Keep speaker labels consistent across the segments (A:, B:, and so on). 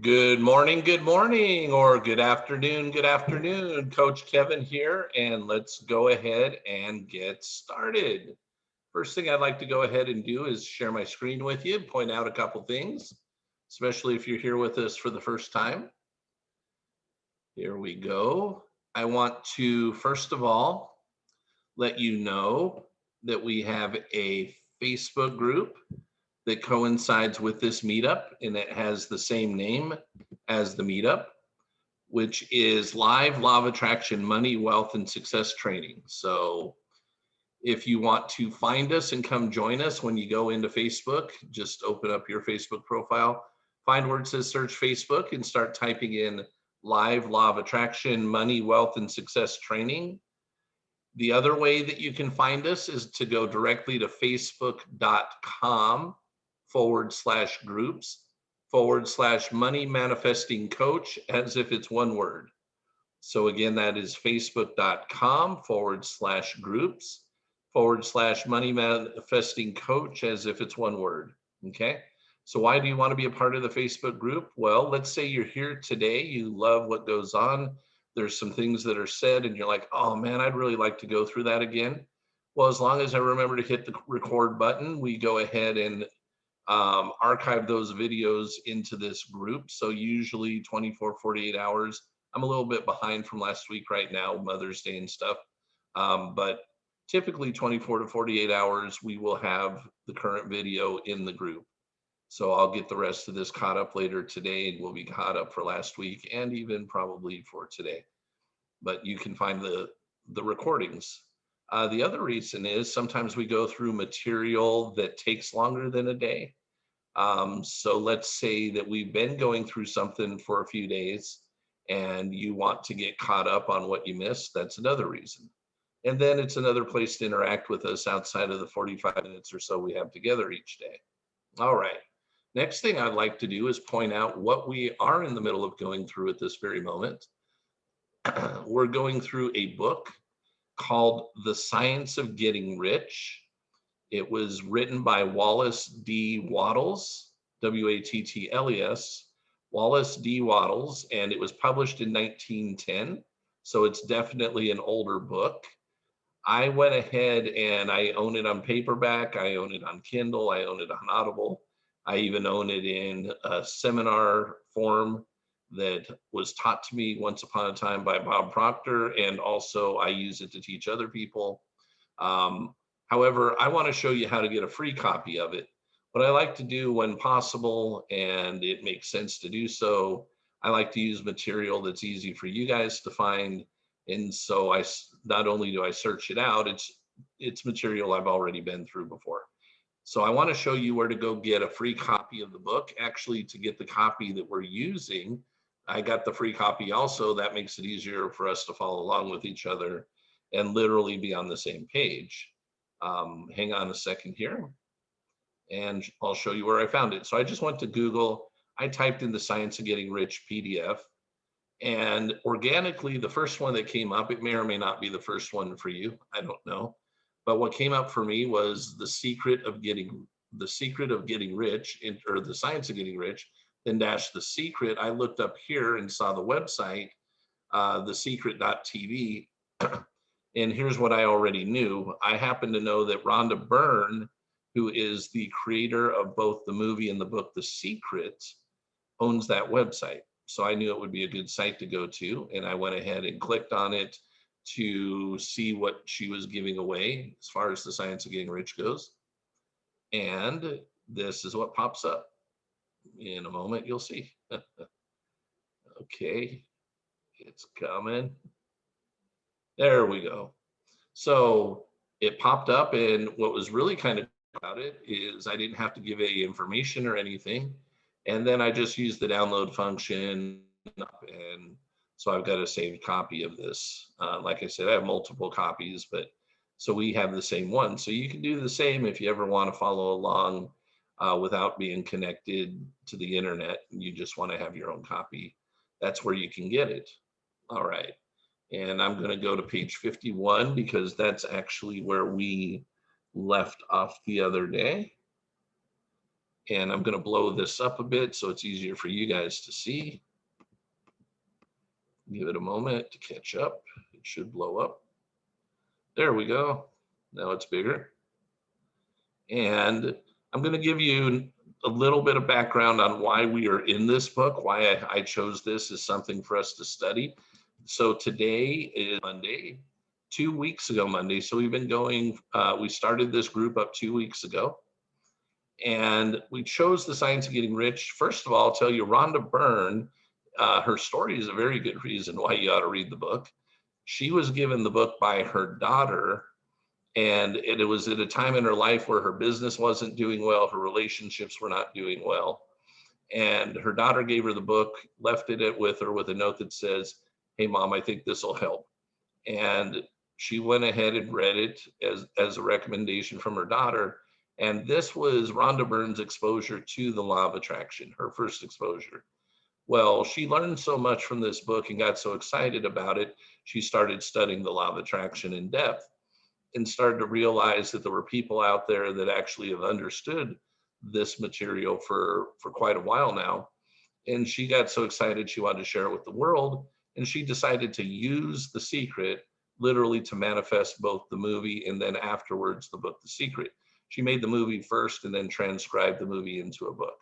A: Good morning, or good afternoon, good afternoon. Coach Kevin here, and let's go ahead and get started. First thing I'd like to go ahead and do is share my screen with you, point out a couple things, especially if you're here with us for the first time. Here we go. I want to, first of all, let you know that we have a Facebook group that coincides with this meetup, and it has the same name as the meetup, which is Live Law of Attraction Money, Wealth, and Success Training. So if you want to find us and come join us when you go into Facebook, just open up your Facebook profile, find where it says search Facebook, and start typing in Live Law of Attraction Money, Wealth, and Success Training. The other way that you can find us is to go directly to facebook.com/groups/money manifesting coach, as if it's one word. So again, that is facebook.com/groups/money manifesting coach, as if it's one word. Okay. So why do you want to be a part of the Facebook group? Well, let's say you're here today, you love what goes on. There's some things that are said and you're like, oh man, I'd really like to go through that again. Well, as long as I remember to hit the record button, we go ahead and archive those videos into this group. So usually 24, 48 hours. I'm a little bit behind from last week right now, Mother's Day and stuff. But typically 24 to 48 hours, we will have the current video in the group. So I'll get the rest of this caught up later today, and we'll be caught up for last week and even probably for today. But you can find the recordings. The other reason is sometimes we go through material that takes longer than a day. So let's say that we've been going through something for a few days and you want to get caught up on what you missed. That's another reason. And then it's another place to interact with us outside of the 45 minutes or so we have together each day. All right. Next thing I'd like to do is point out what we are in the middle of going through at this very moment. We're going through a book called The Science of Getting Rich. It was written by Wallace D. Wattles, Wattles, Wallace D. Wattles, and it was published in 1910. So it's definitely an older book. I went ahead and I own it on paperback. I own it on Kindle. I own it on Audible. I even own it in a seminar form that was taught to me once upon a time by Bob Proctor. And also I use it to teach other people. However, I want to show you how to get a free copy of it. What I like to do when possible, and it makes sense to do so, I like to use material that's easy for you guys to find. And so I not only do I search it out, it's material I've already been through before. So I want to show you where to go get a free copy of the book. Actually, to get the copy that we're using, I got the free copy also. That makes it easier for us to follow along with each other and literally be on the same page. Hang on a second here, and I'll show you where I found it. So I just went to Google. I typed in The Science of Getting Rich PDF, and organically, the first one that came up, it may or may not be the first one for you. I don't know. But what came up for me was The Secret of Getting Rich, or The Science of Getting Rich, then dash The Secret. I looked up here and saw the website, thesecret.tv. And here's what I already knew. I happen to know that Rhonda Byrne, who is the creator of both the movie and the book, The Secret, owns that website. So I knew it would be a good site to go to. And I went ahead and clicked on it to see what she was giving away as far as The Science of Getting Rich goes. And this is what pops up. In a moment, you'll see. Okay, it's coming. There we go. So it popped up, and what was really kind of about it is I didn't have to give any information or anything. And then I just used the download function, and so I've got a saved copy of this. Like I said, I have multiple copies, but so we have the same one. So you can do the same if you ever want to follow along without being connected to the internet. You just want to have your own copy. That's where you can get it. All right. And I'm going to go to page 51 because that's actually where we left off the other day. And I'm going to blow this up a bit so it's easier for you guys to see. Give it a moment to catch up. It should blow up. There we go. Now it's bigger. And I'm going to give you a little bit of background on why we are in this book, why I chose this as something for us to study. So today is Monday, 2 weeks ago Monday. So we've been going, we started this group up 2 weeks ago. And we chose The Science of Getting Rich. First of all, I'll tell you, Rhonda Byrne, her story is a very good reason why you ought to read the book. She was given the book by her daughter, and it was at a time in her life where her business wasn't doing well, her relationships were not doing well. And her daughter gave her the book, left it with her with a note that says, "Hey, Mom, I think this will help." And she went ahead and read it as a recommendation from her daughter. And this was Rhonda Byrne's exposure to the law of attraction, her first exposure. Well, she learned so much from this book and got so excited about it, she started studying the law of attraction in depth and started to realize that there were people out there that actually have understood this material for quite a while now. And she got so excited she wanted to share it with the world. And she decided to use The Secret literally to manifest both the movie and then afterwards the book, The Secret. She made the movie first and then transcribed the movie into a book.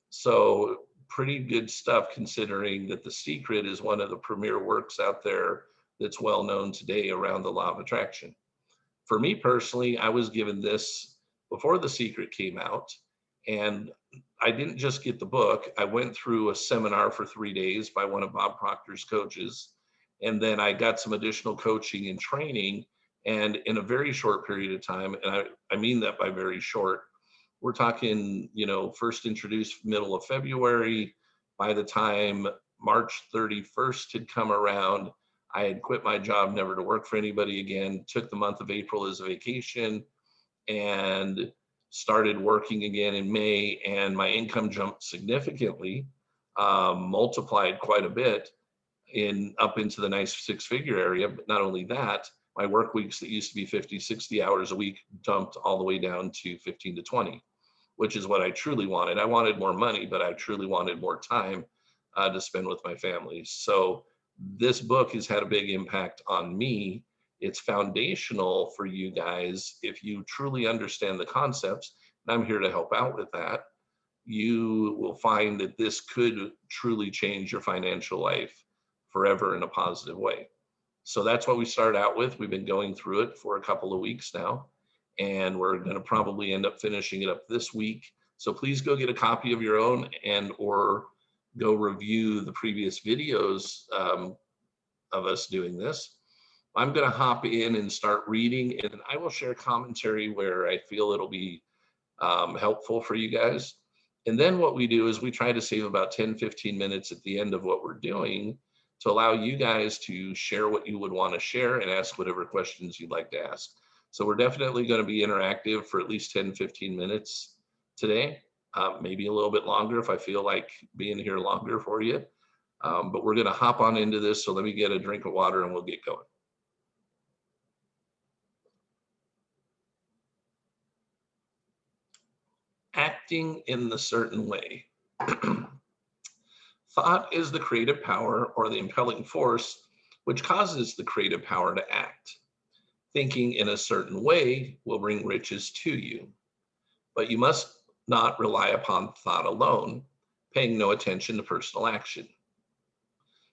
A: So pretty good stuff considering that The Secret is one of the premier works out there that's well known today around the law of attraction. For me personally, I was given this before The Secret came out, and I didn't just get the book. I went through a seminar for 3 days by one of Bob Proctor's coaches, and then I got some additional coaching and training. And in a very short period of time, and I mean that by very short, we're talking, first introduced middle of February. By the time March 31st had come around, I had quit my job, never to work for anybody again, took the month of April as a vacation, and started working again in May. And my income jumped significantly, multiplied quite a bit up into the nice 6-figure area. But not only that, my work weeks that used to be 50, 60 hours a week dumped all the way down to 15 to 20, which is what I truly wanted. I wanted more money, but I truly wanted more time to spend with my family. So this book has had a big impact on me. It's foundational for you guys. If you truly understand the concepts, and I'm here to help out with that, you will find that this could truly change your financial life forever in a positive way. So that's what we started out with. We've been going through it for a couple of weeks now, and we're going to probably end up finishing it up this week. So please go get a copy of your own or go review the previous videos of us doing this. I'm going to hop in and start reading, and I will share commentary where I feel it'll be helpful for you guys. And then what we do is we try to save about 10, 15 minutes at the end of what we're doing to allow you guys to share what you would want to share and ask whatever questions you'd like to ask. So we're definitely going to be interactive for at least 10, 15 minutes today, maybe a little bit longer if I feel like being here longer for you. But we're going to hop on into this. So let me get a drink of water and we'll get going. Acting in the certain way. Thought is the creative power or the impelling force which causes the creative power to act. Thinking in a certain way will bring riches to you, but you must not rely upon thought alone, paying no attention to personal action.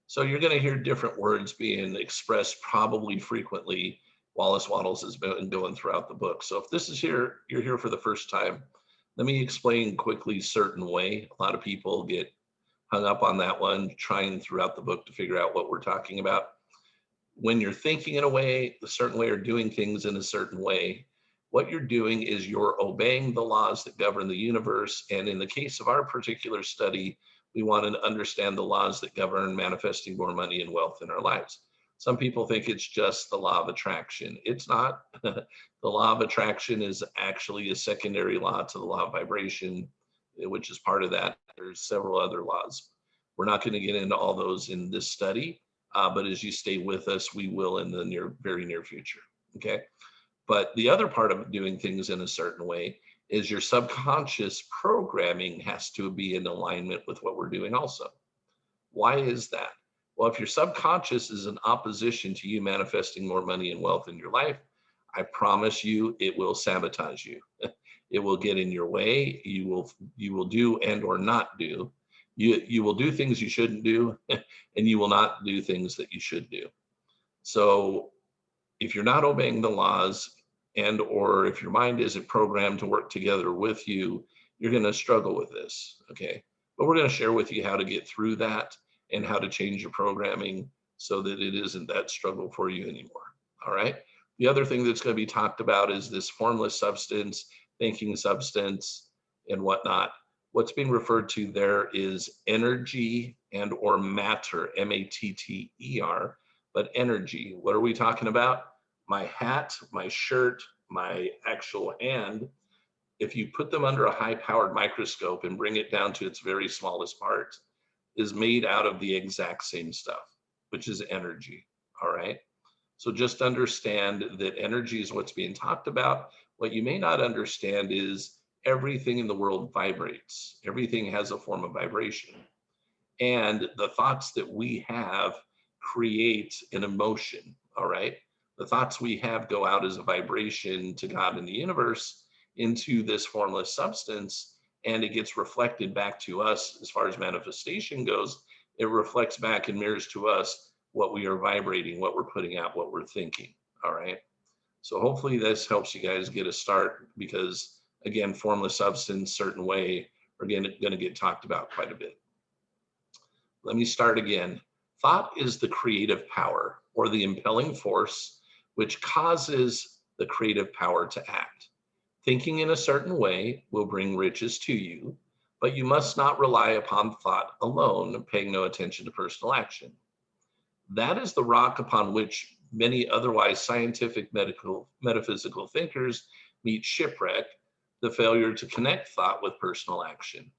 A: So you're going to hear different words being expressed probably frequently. Wallace Wattles has been going throughout the book. So if this is you're here for the first time, let me explain quickly certain way. A lot of people get hung up on that one, trying throughout the book to figure out what we're talking about. When you're thinking in a certain way, or doing things in a certain way, what you're doing is you're obeying the laws that govern the universe. And in the case of our particular study, we want to understand the laws that govern manifesting more money and wealth in our lives. Some people think it's just the law of attraction. It's not. The law of attraction is actually a secondary law to the law of vibration, which is part of that. There's several other laws. We're not going to get into all those in this study, but as you stay with us, we will in the very near future. Okay. But the other part of doing things in a certain way is your subconscious programming has to be in alignment with what we're doing also. Why is that? Well, if your subconscious is in opposition to you manifesting more money and wealth in your life, I promise you it will sabotage you. It will get in your way. You will do and or not do. You will do things you shouldn't do, and you will not do things that you should do. So if you're not obeying the laws, and or if your mind isn't programmed to work together with you, you're going to struggle with this. Okay. But we're going to share with you how to get through that and how to change your programming so that it isn't that struggle for you anymore. All right. The other thing that's going to be talked about is this formless substance, thinking substance, and whatnot. What's being referred to there is energy and or matter, matter, but energy. What are we talking about? My hat, my shirt, my actual hand, if you put them under a high powered microscope and bring it down to its very smallest part, is made out of the exact same stuff, which is energy. All right. So just understand that energy is what's being talked about. What you may not understand is everything in the world vibrates. Everything has a form of vibration. And the thoughts that we have create an emotion. All right. The thoughts we have go out as a vibration to God in the universe into this formless substance, and it gets reflected back to us as far as manifestation goes. It reflects back and mirrors to us what we are vibrating, what we're putting out, what we're thinking. All right. So hopefully this helps you guys get a start because, again, formless substance, certain way, are going to get talked about quite a bit. Let me start again. Thought is the creative power or the impelling force which causes the creative power to act. Thinking in a certain way will bring riches to you, but you must not rely upon thought alone, paying no attention to personal action. That is the rock upon which many otherwise scientific, metaphysical thinkers meet shipwreck, the failure to connect thought with personal action.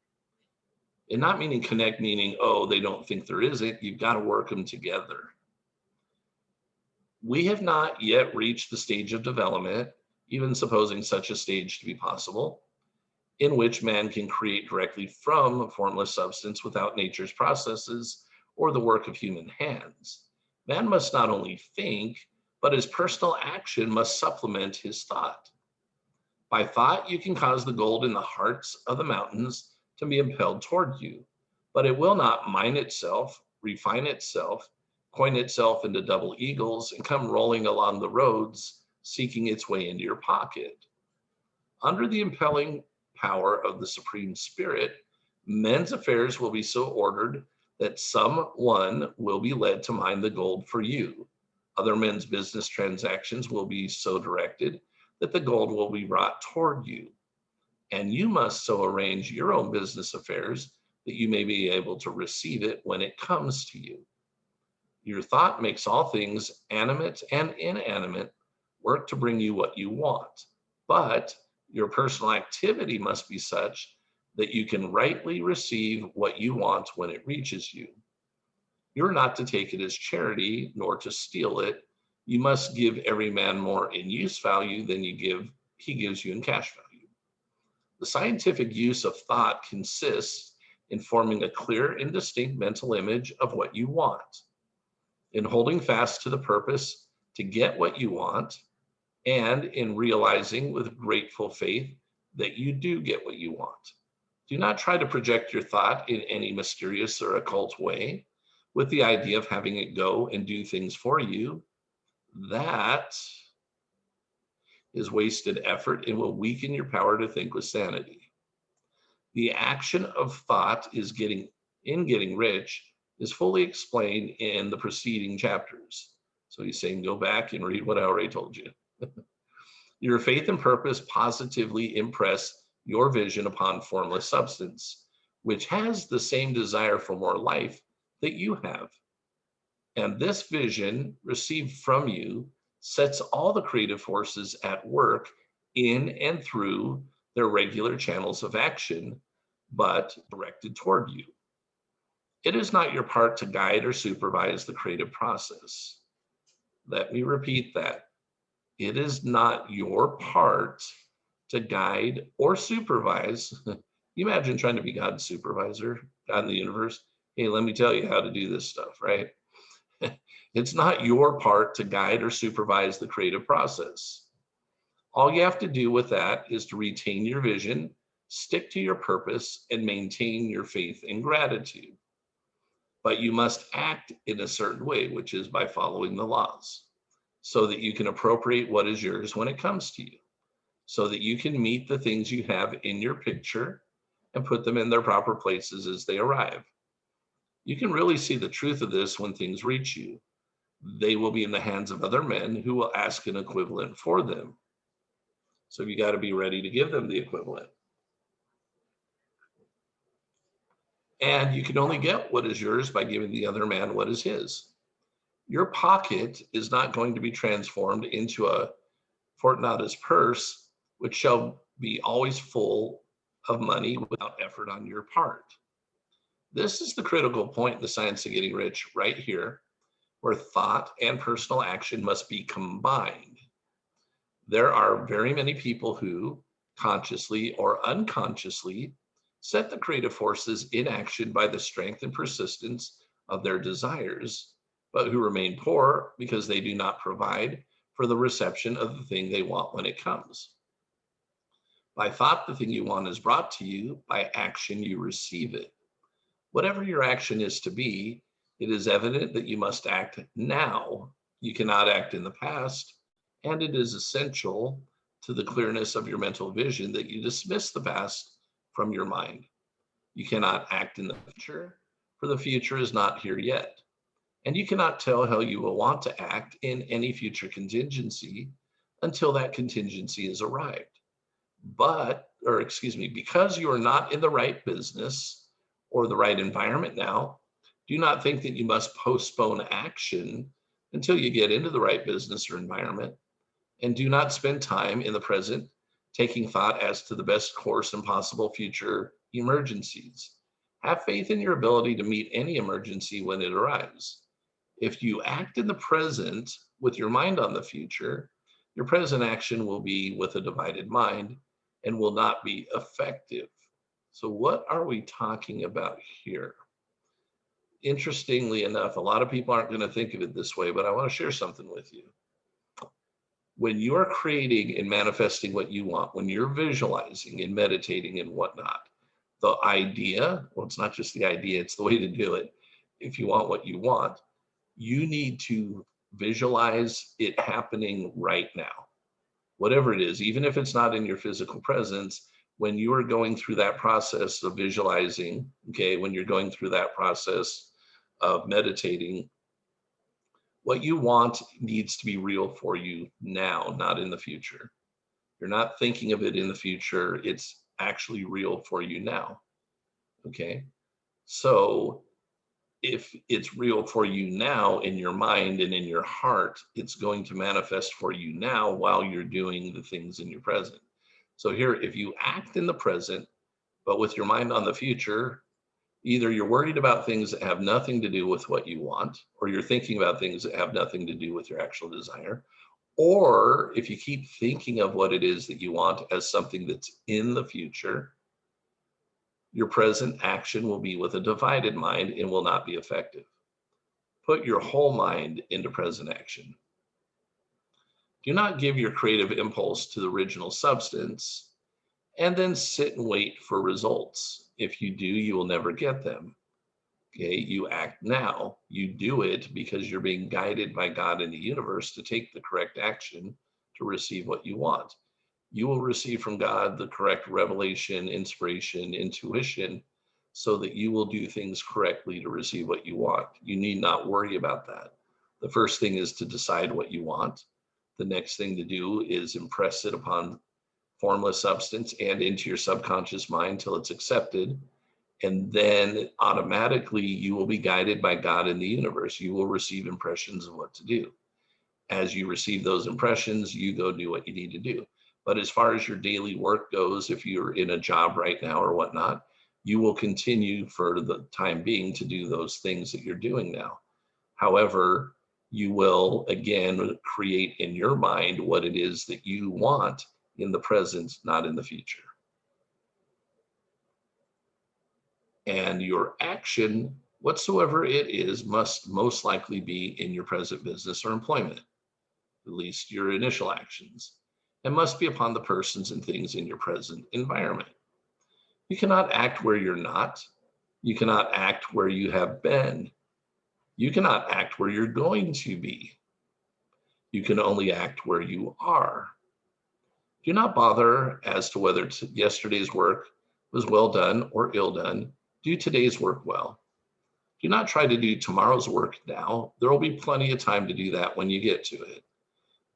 A: And not meaning connect, meaning, oh, they don't think there isn't. You've got to work them together. We have not yet reached the stage of development, even supposing such a stage to be possible, in which man can create directly from formless substance without nature's processes or the work of human hands. Man must not only think, but his personal action must supplement his thought. By thought, you can cause the gold in the hearts of the mountains to be impelled toward you, but it will not mine itself, refine itself, coin itself into double eagles, and come rolling along the roads, seeking its way into your pocket. Under the impelling power of the Supreme Spirit, men's affairs will be so ordered that someone will be led to mine the gold for you. Other men's business transactions will be so directed that the gold will be brought toward you. And you must so arrange your own business affairs that you may be able to receive it when it comes to you. Your thought makes all things, animate and inanimate, work to bring you what you want. But your personal activity must be such that you can rightly receive what you want when it reaches you. You're not to take it as charity, nor to steal it. You must give every man more in use value than he gives you in cash value. The scientific use of thought consists in forming a clear and distinct mental image of what you want, in holding fast to the purpose to get what you want, and in realizing with grateful faith that you do get what you want. Do not try to project your thought in any mysterious or occult way with the idea of having it go and do things for you. That is wasted effort and will weaken your power to think with sanity. The action of thought is getting rich is fully explained in the preceding chapters. So he's saying, go back and read what I already told you. Your faith and purpose positively impress your vision upon formless substance, which has the same desire for more life that you have. And this vision received from you sets all the creative forces at work in and through their regular channels of action, but directed toward you. It is not your part to guide or supervise the creative process. Let me repeat that. It is not your part to guide or supervise. You imagine trying to be God's supervisor, God in the universe. Hey, let me tell you how to do this stuff, right? It's not your part to guide or supervise the creative process. All you have to do with that is to retain your vision, stick to your purpose, and maintain your faith and gratitude. But you must act in a certain way, which is by following the laws, so that you can appropriate what is yours when it comes to you, so that you can meet the things you have in your picture and put them in their proper places as they arrive. You can really see the truth of this when things reach you. They will be in the hands of other men who will ask an equivalent for them. So you got to be ready to give them the equivalent. And you can only get what is yours by giving the other man what is his. Your pocket is not going to be transformed into a Fortunatus purse, which shall be always full of money without effort on your part. This is the critical point in the science of getting rich right here, where thought and personal action must be combined. There are very many people who, consciously or unconsciously, set the creative forces in action by the strength and persistence of their desires, but who remain poor because they do not provide for the reception of the thing they want when it comes. By thought, the thing you want is brought to you. By action, you receive it. Whatever your action is to be, it is evident that you must act now. You cannot act in the past, and it is essential to the clearness of your mental vision that you dismiss the past from your mind. You cannot act in the future, for the future is not here yet. And you cannot tell how you will want to act in any future contingency until that contingency has arrived. Because you are not in the right business or the right environment now, do not think that you must postpone action until you get into the right business or environment. And do not spend time in the present taking thought as to the best course in possible future emergencies. Have faith in your ability to meet any emergency when it arrives. If you act in the present with your mind on the future, your present action will be with a divided mind and will not be effective. So what are we talking about here? Interestingly enough, a lot of people aren't going to think of it this way, but I want to share something with you. When you are creating and manifesting what you want, when you're visualizing and meditating and whatnot, the idea, well, it's not just the idea, it's the way to do it. If you want what you want, you need to visualize it happening right now. Whatever it is, even if it's not in your physical presence, when you are going through that process of visualizing, okay, when you're going through that process of meditating, what you want needs to be real for you now, not in the future. You're not thinking of it in the future, it's actually real for you now. Okay. So if it's real for you now in your mind and in your heart, it's going to manifest for you now while you're doing the things in your present. So here, if you act in the present, but with your mind on the future, either you're worried about things that have nothing to do with what you want, or you're thinking about things that have nothing to do with your actual desire. Or if you keep thinking of what it is that you want as something that's in the future, your present action will be with a divided mind and will not be effective. Put your whole mind into present action. Do not give your creative impulse to the original substance and then sit and wait for results. If you do, you will never get them. Okay, you act now. You do it because you're being guided by God in the universe to take the correct action to receive what you want. You will receive from God the correct revelation, inspiration, intuition, so that you will do things correctly to receive what you want. You need not worry about that. The first thing is to decide what you want. The next thing to do is impress it upon formless substance and into your subconscious mind till it's accepted. And then automatically you will be guided by God in the universe. You will receive impressions of what to do. As you receive those impressions, you go do what you need to do. But as far as your daily work goes, if you're in a job right now or whatnot, you will continue for the time being to do those things that you're doing now. However, you will again create in your mind what it is that you want in the present, not in the future. And your action, whatsoever it is, must most likely be in your present business or employment, at least your initial actions, and must be upon the persons and things in your present environment. You cannot act where you're not. You cannot act where you have been. You cannot act where you're going to be. You can only act where you are. Do not bother as to whether yesterday's work was well done or ill done. Do today's work well. Do not try to do tomorrow's work now. There will be plenty of time to do that when you get to it.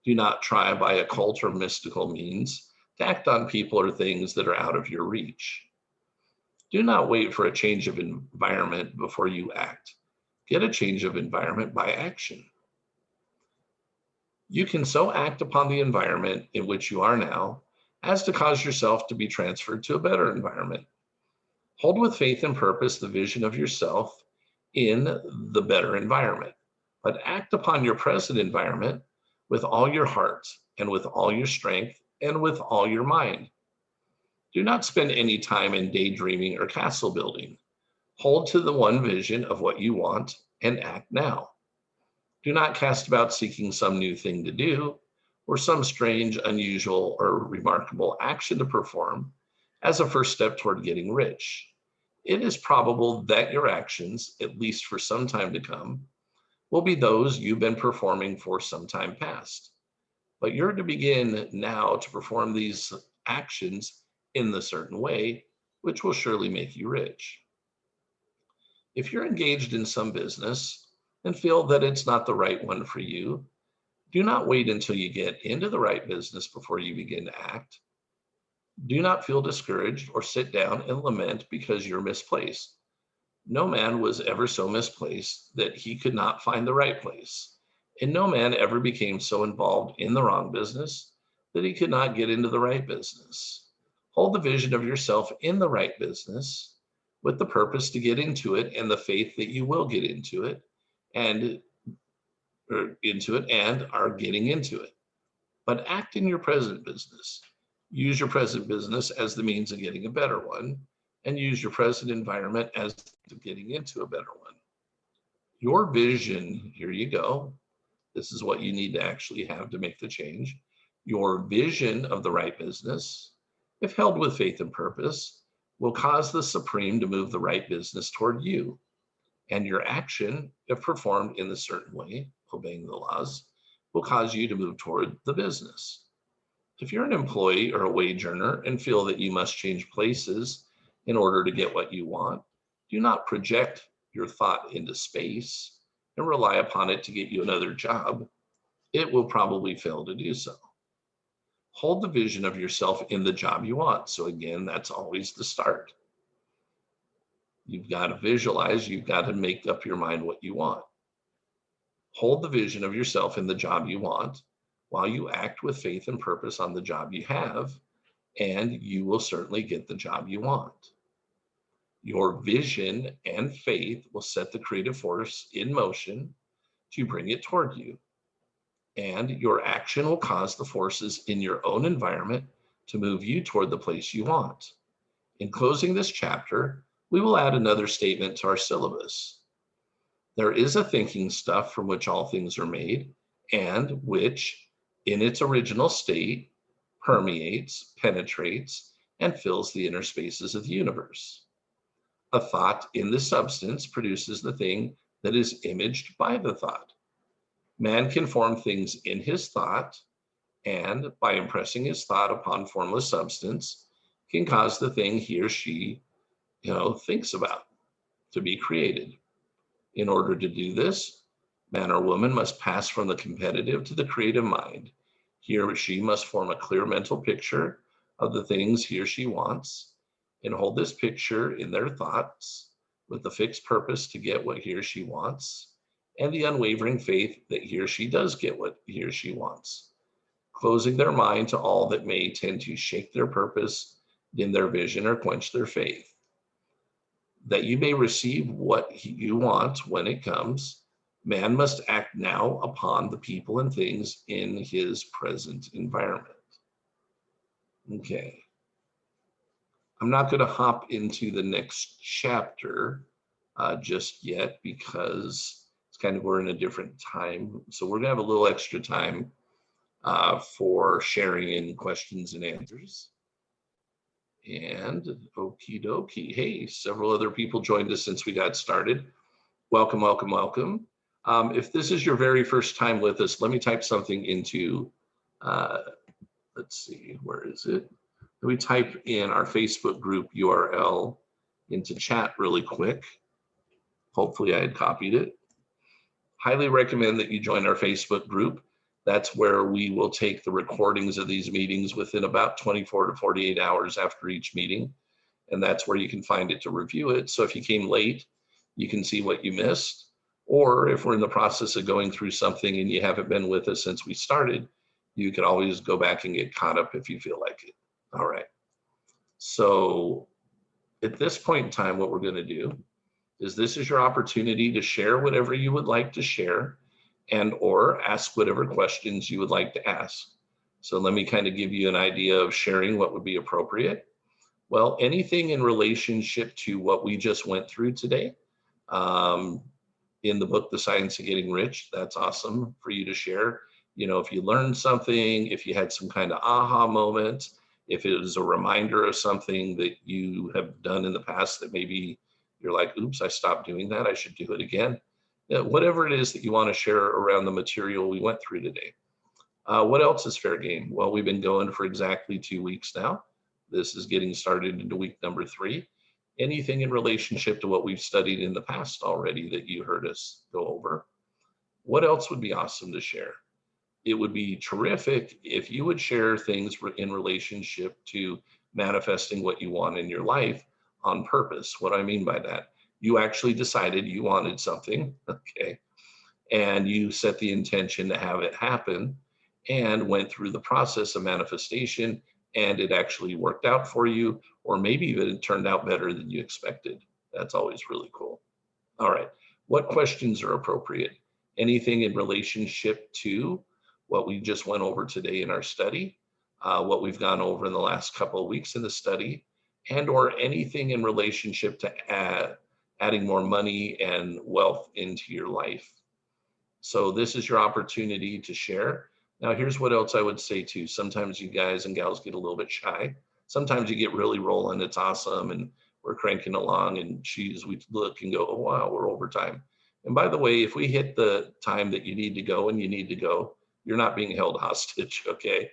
A: Do not try by occult or mystical means to act on people or things that are out of your reach. Do not wait for a change of environment before you act. Get a change of environment by action. You can so act upon the environment in which you are now as to cause yourself to be transferred to a better environment. Hold with faith and purpose the vision of yourself in the better environment, but act upon your present environment with all your heart and with all your strength and with all your mind. Do not spend any time in daydreaming or castle building. Hold to the one vision of what you want and act now. Do not cast about seeking some new thing to do or some strange, unusual, or remarkable action to perform as a first step toward getting rich. It is probable that your actions, at least for some time to come, will be those you've been performing for some time past. But you're to begin now to perform these actions in the certain way, which will surely make you rich. If you're engaged in some business and feel that it's not the right one for you, do not wait until you get into the right business before you begin to act. Do not feel discouraged or sit down and lament because you're misplaced. No man was ever so misplaced that he could not find the right place, and no man ever became so involved in the wrong business that he could not get into the right business. Hold the vision of yourself in the right business with the purpose to get into it and the faith that you will get into it and are getting into it. But act in your present business. Use your present business as the means of getting a better one, and use your present environment as to getting into a better one. Your vision, here you go. This is what you need to actually have to make the change. Your vision of the right business, if held with faith and purpose, will cause the Supreme to move the right business toward you. And your action, if performed in a certain way, obeying the laws, will cause you to move toward the business. If you're an employee or a wage earner and feel that you must change places in order to get what you want, do not project your thought into space and rely upon it to get you another job. It will probably fail to do so. Hold the vision of yourself in the job you want. So again, that's always the start. You've got to visualize, you've got to make up your mind what you want. Hold the vision of yourself in the job you want while you act with faith and purpose on the job you have, and you will certainly get the job you want. Your vision and faith will set the creative force in motion to bring it toward you, and your action will cause the forces in your own environment to move you toward the place you want. In closing this chapter, we will add another statement to our syllabus. There is a thinking stuff from which all things are made, and which, in its original state, permeates, penetrates, and fills the inner spaces of the universe. A thought in the substance produces the thing that is imaged by the thought. Man can form things in his thought, and by impressing his thought upon formless substance, can cause the thing he or she, thinks about to be created. In order to do this, man or woman must pass from the competitive to the creative mind. He or she must form a clear mental picture of the things he or she wants and hold this picture in their thoughts with the fixed purpose to get what he or she wants and the unwavering faith that he or she does get what he or she wants, closing their mind to all that may tend to shake their purpose in their vision or quench their faith. That you may receive what you want when it comes, man must act now upon the people and things in his present environment. Okay. I'm not going to hop into the next chapter just yet because it's kind of we're in a different time. So we're going to have a little extra time for sharing in questions and answers. And okie dokie. Hey, several other people joined us since we got started. Welcome, welcome, welcome. If this is your very first time with us, let me type something into, let's see, where is it? Let me type in our Facebook group URL into chat really quick. Hopefully I had copied it. Highly recommend that you join our Facebook group. That's where we will take the recordings of these meetings within about 24 to 48 hours after each meeting. And that's where you can find it to review it. So if you came late, you can see what you missed. Or if we're in the process of going through something and you haven't been with us since we started, you can always go back and get caught up if you feel like it. All right. So at this point in time, what we're going to do is this is your opportunity to share whatever you would like to share and or ask whatever questions you would like to ask. So let me kind of give you an idea of sharing what would be appropriate. Well, anything in relationship to what we just went through today in the book, The Science of Getting Rich, that's awesome for you to share. You know, if you learned something, if you had some kind of aha moment, if it was a reminder of something that you have done in the past that maybe you're like, oops, I stopped doing that, I should do it again. Whatever it is that you want to share around the material we went through today. What else is fair game? Well, we've been going for exactly 2 weeks now. This is getting started into week number 3. Anything in relationship to what we've studied in the past already that you heard us go over. What else would be awesome to share? It would be terrific if you would share things in relationship to manifesting what you want in your life on purpose. What I mean by that, you actually decided you wanted something, okay, and you set the intention to have it happen and went through the process of manifestation and it actually worked out for you, or maybe even it turned out better than you expected. That's always really cool. All right, what questions are appropriate? Anything in relationship to what we just went over today in our study, what we've gone over in the last couple of weeks in the study, and or anything in relationship to adding more money and wealth into your life. So this is your opportunity to share. Now, here's what else I would say too. Sometimes you guys and gals get a little bit shy. Sometimes you get really rolling. It's awesome. And we're cranking along and we look and go, oh, wow, we're over time. And by the way, if we hit the time that you need to go and you need to go, you're not being held hostage, okay?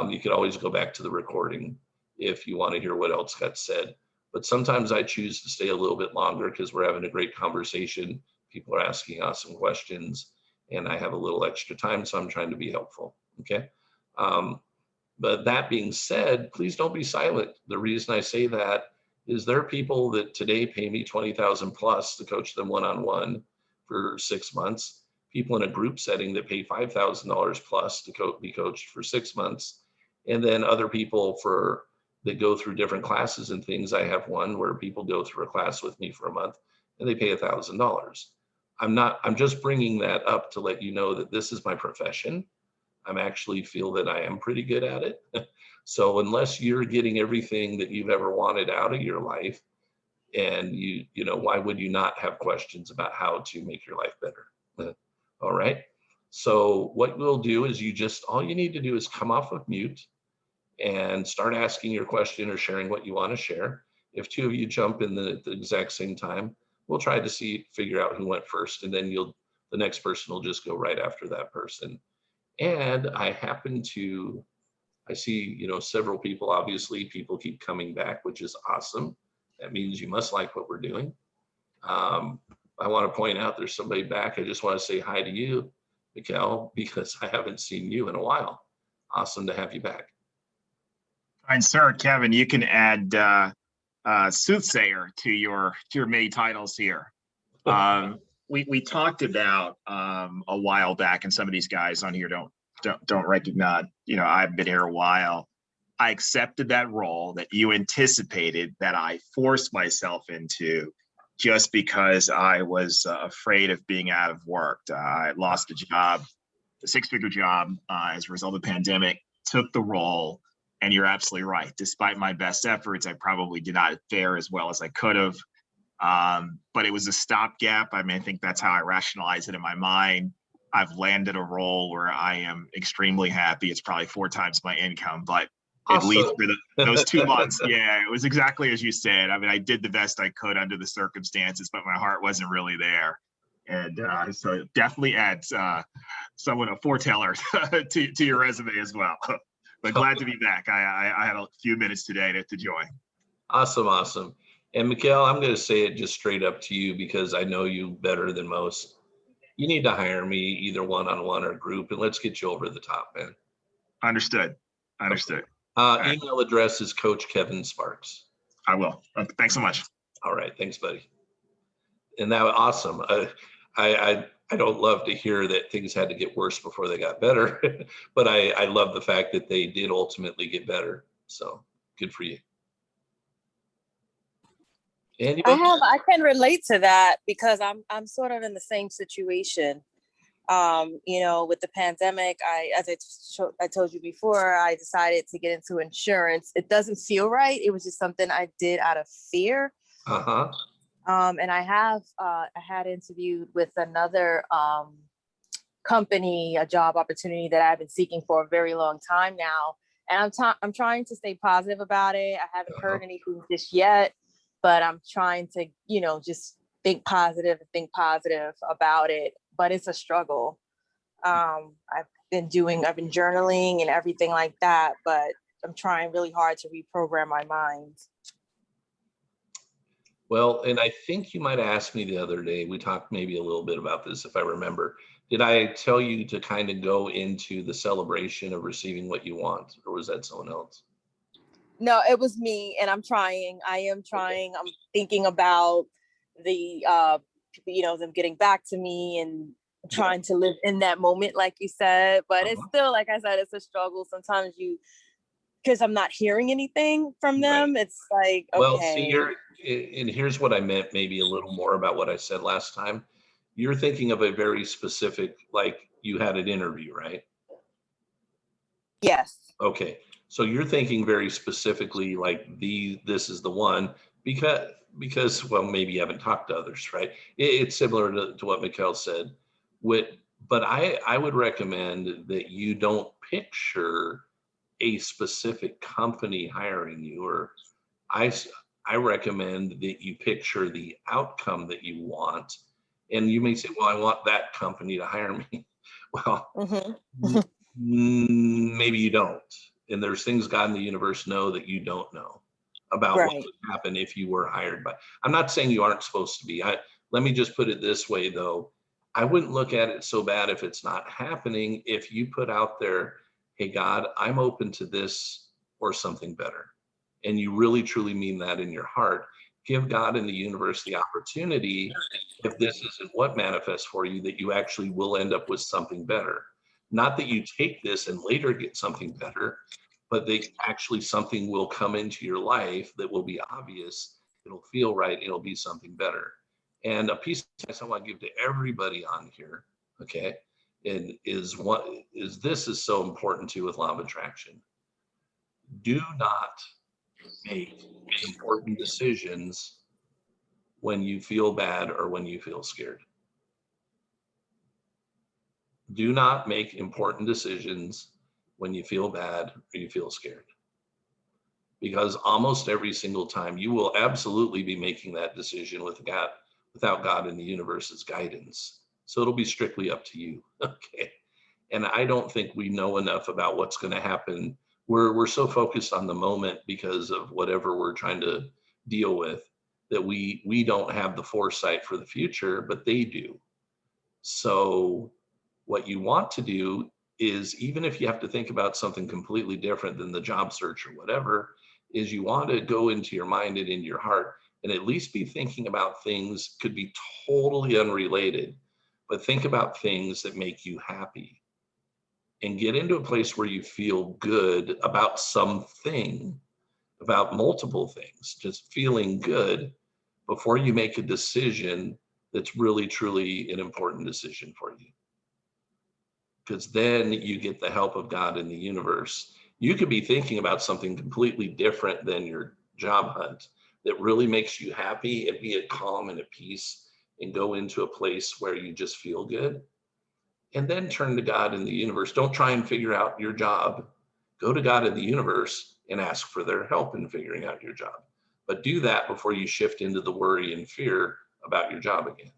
A: You can always go back to the recording if you want to hear what else got said. But sometimes I choose to stay a little bit longer because we're having a great conversation. People are asking awesome questions and I have a little extra time, so I'm trying to be helpful, okay? But that being said, please don't be silent. The reason I say that is there are people that today pay me $20,000 plus to coach them one-on-one for 6 months, people in a group setting that pay $5,000 plus to be coached for 6 months, and then other people that go through different classes and things. I have one where people go through a class with me for a month and they pay $1,000. I'm just bringing that up to let you know that this is my profession. I'm actually feel that I am pretty good at it. So unless you're getting everything that you've ever wanted out of your life, and you know, why would you not have questions about how to make your life better? All right. So what we'll do is all you need to do is come off of mute and start asking your question or sharing what you want to share. If 2 of you jump in at the exact same time, we'll try to figure out who went first, and then the next person will just go right after that person. And I see, you know, several people, obviously people keep coming back, which is awesome. That means you must like what we're doing. I want to point out there's somebody back. I just want to say hi to you, Mikkel, because I haven't seen you in a while. Awesome to have you back.
B: Fine, sir. Kevin, you can add soothsayer to your many titles here. We talked about a while back, and some of these guys on here don't recognize. You know, I've been here a while. I accepted that role that you anticipated that I forced myself into, just because I was afraid of being out of work. I lost a job, a 6-figure job, as a result of the pandemic. Took the role. And you're absolutely right. Despite my best efforts, I probably did not fare as well as I could have. But it was a stopgap. I mean, I think that's how I rationalize it in my mind. I've landed a role where I am extremely happy. It's probably 4 times my income, but at least for those 2 months, yeah, it was exactly as you said. I mean, I did the best I could under the circumstances, but my heart wasn't really there. And so it definitely adds somewhat a foreteller to your resume as well. But glad to be back. I had a few minutes today to join.
A: Awesome. And Mikhail, I'm going to say it just straight up to you because I know you better than most. You need to hire me either one-on-one or group, and let's get you over the top, man.
B: Understood.
A: Email address is Coach Kevin Sparks.
B: I will. Thanks so much.
A: All right. Thanks, buddy. And that was awesome. I don't love to hear that things had to get worse before they got better, but I love the fact that they did ultimately get better. So good for you. Anybody?
C: I can relate to that because I'm sort of in the same situation. With the pandemic, as I told you before, I decided to get into insurance. It doesn't feel right. It was just something I did out of fear. And I had interviewed with another company, a job opportunity that I've been seeking for a very long time now. And I'm trying to stay positive about it. I haven't heard anything just yet, but I'm trying to, just think positive about it. But it's a struggle. I've been journaling and everything like that, but I'm trying really hard to reprogram my mind.
A: Well, and I think you might have asked me the other day, we talked maybe a little bit about this, if I remember. Did I tell you to kind of go into the celebration of receiving what you want, or was that someone else?
C: No, it was me, and I'm trying. I am trying. I'm thinking about the, them getting back to me and trying to live in that moment, like you said. But it's still, like I said, it's a struggle. Sometimes because I'm not hearing anything from them, right. It's like, okay.
A: Well, see, and here's what I meant maybe a little more about what I said last time. You're thinking of a very specific, like you had an interview, right?
C: Yes.
A: Okay. So you're thinking very specifically like this is the one because well, maybe you haven't talked to others, right? It's similar to what Mikhail said. But I would recommend that you don't picture a specific company hiring you, or I recommend that you picture the outcome that you want. And you may say, well, I want that company to hire me. Well, maybe you don't. And there's things God and the universe know that you don't know about what would happen if you were hired by. I'm not saying you aren't supposed to be. Let me just put it this way, though. I wouldn't look at it so bad if it's not happening. If you put out there, hey, God, I'm open to this or something better. And you really, truly mean that in your heart. Give God and the universe the opportunity, if this isn't what manifests for you, that you actually will end up with something better. Not that you take this and later get something better, but that actually something will come into your life that will be obvious. It'll feel right. It'll be something better. And a piece of advice I want to give to everybody on here, okay, and is this is so important too with law of attraction. Do not make important decisions when you feel bad or when you feel scared. Do not make important decisions when you feel bad or you feel scared. Because almost every single time you will absolutely be making that decision without God and the universe's guidance. So it'll be strictly up to you. Okay. And I don't think we know enough about what's going to happen. We're so focused on the moment because of whatever we're trying to deal with that we don't have the foresight for the future, but they do. So what you want to do is, even if you have to think about something completely different than the job search or whatever, is you want to go into your mind and into your heart and at least be thinking about things, could be totally unrelated, but think about things that make you happy. And get into a place where you feel good about something, about multiple things, just feeling good before you make a decision that's really, truly an important decision for you. Because then you get the help of God in the universe. You could be thinking about something completely different than your job hunt that really makes you happy and be at calm and at peace and go into a place where you just feel good. And then turn to God in the universe. Don't try and figure out your job. Go to God in the universe and ask for their help in figuring out your job. But do that before you shift into the worry and fear about your job again.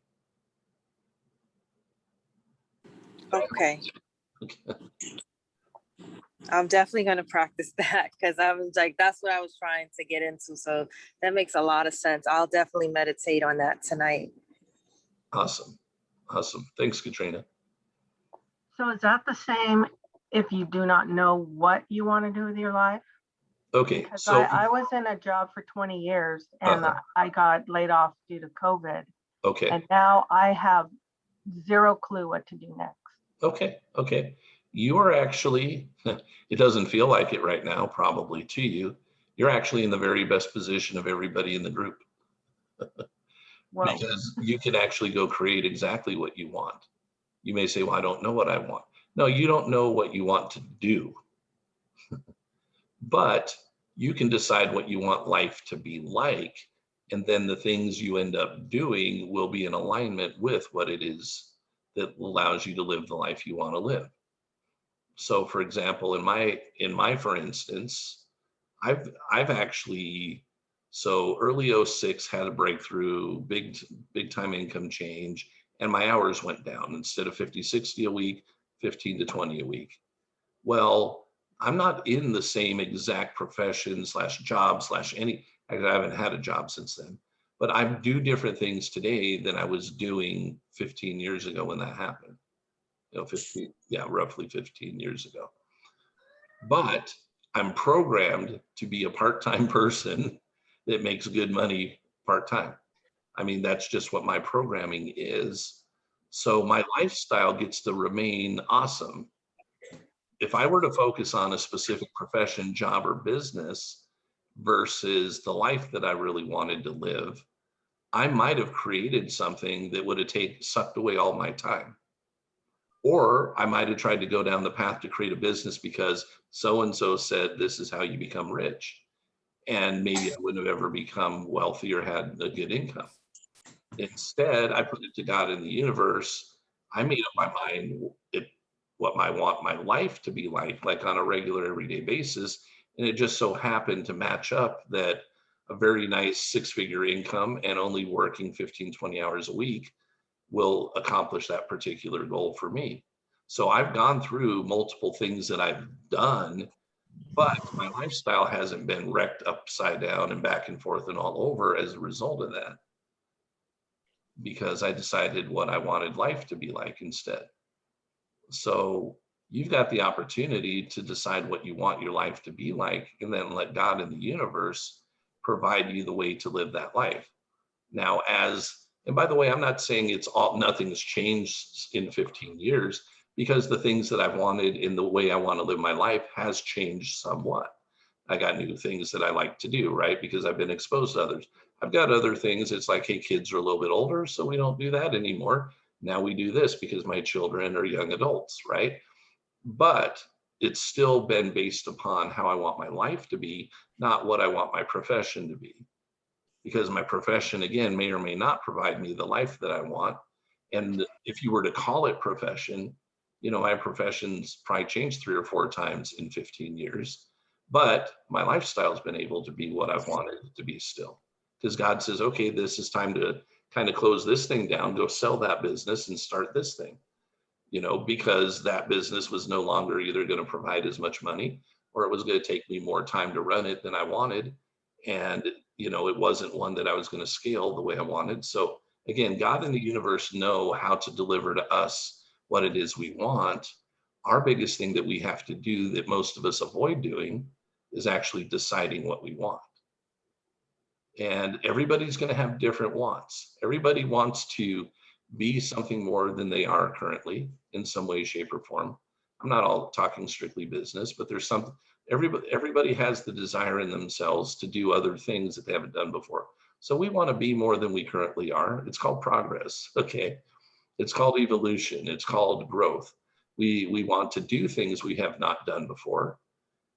C: Okay. I'm definitely going to practice that, because I was like, that's what I was trying to get into. So that makes a lot of sense. I'll definitely meditate on that tonight.
A: Awesome. Awesome. Thanks, Katrina.
D: So is that the same if you do not know what you want to do with your life?
A: Okay.
D: Because
A: So
D: I was in a job for 20 years and I got laid off due to COVID.
A: okay.
D: And now I have zero clue what to do next.
A: Okay. Okay. You are actually, it doesn't feel like it right now, probably to you. You're actually in the very best position of everybody in the group.
D: Well,
A: Because you can actually go create exactly what you want. You may say, well, I don't know what I want. No, you don't know what you want to do. But you can decide what you want life to be like. And then the things you end up doing will be in alignment with what it is that allows you to live the life you want to live. So for example, in my for instance, I've actually, so early '06 had a breakthrough, big time income change, and my hours went down. Instead of 50, 60 a week, 15 to 20 a week. Well, I'm not in the same exact profession slash job slash any, I haven't had a job since then, but I do different things today than I was doing 15 years ago when that happened. 15, yeah, roughly 15 years ago. But I'm programmed to be a part-time person that makes good money part-time. I mean, that's just what my programming is. So my lifestyle gets to remain awesome. If I were to focus on a specific profession, job, or business versus the life that I really wanted to live, I might have created something that would have sucked away all my time. Or I might have tried to go down the path to create a business because so-and-so said this is how you become rich. And maybe I wouldn't have ever become wealthy or had a good income. Instead, I put it to God in the universe. I made up my mind what I want my life to be like on a regular everyday basis. And it just so happened to match up that a very nice 6-figure income and only working 15, 20 hours a week will accomplish that particular goal for me. So I've gone through multiple things that I've done, but my lifestyle hasn't been wrecked upside down and back and forth and all over as a result of that, because I decided what I wanted life to be like instead. So you've got the opportunity to decide what you want your life to be like, and then let God in the universe provide you the way to live that life. Now, and by the way, I'm not saying nothing's changed in 15 years, because the things that I've wanted in the way I want to live my life has changed somewhat. I got new things that I like to do, right? Because I've been exposed to others. I've got other things. It's like, hey, kids are a little bit older, so we don't do that anymore. Now we do this because my children are young adults, right? But it's still been based upon how I want my life to be, not what I want my profession to be. Because my profession, again, may or may not provide me the life that I want. And if you were to call it profession, my profession's probably changed 3 or 4 times in 15 years, but my lifestyle's been able to be what I've wanted it to be still. Because God says, okay, this is time to kind of close this thing down, go sell that business and start this thing, because that business was no longer either going to provide as much money, or it was going to take me more time to run it than I wanted. And it wasn't one that I was going to scale the way I wanted. So again, God and the universe know how to deliver to us what it is we want. Our biggest thing that we have to do, that most of us avoid doing, is actually deciding what we want. And everybody's going to have different wants. Everybody wants to be something more than they are currently in some way, shape, or form. I'm not all talking strictly business, but there's some, everybody has the desire in themselves to do other things that they haven't done before. So we want to be more than we currently are. It's called progress. Okay. It's called evolution. It's called growth. We want to do things we have not done before.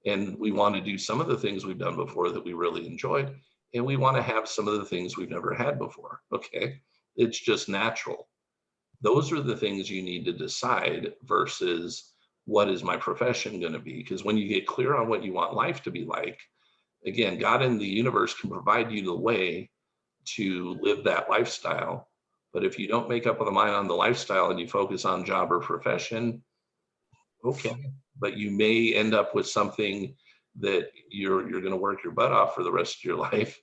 A: And we want to do some of the things we've done before that we really enjoyed. And we want to have some of the things we've never had before. Okay. It's just natural. Those are the things you need to decide versus what is my profession going to be? Because when you get clear on what you want life to be like, again, God in the universe can provide you the way to live that lifestyle. But if you don't make up the mind on the lifestyle and you focus on job or profession, okay, but you may end up with something that you're going to work your butt off for the rest of your life,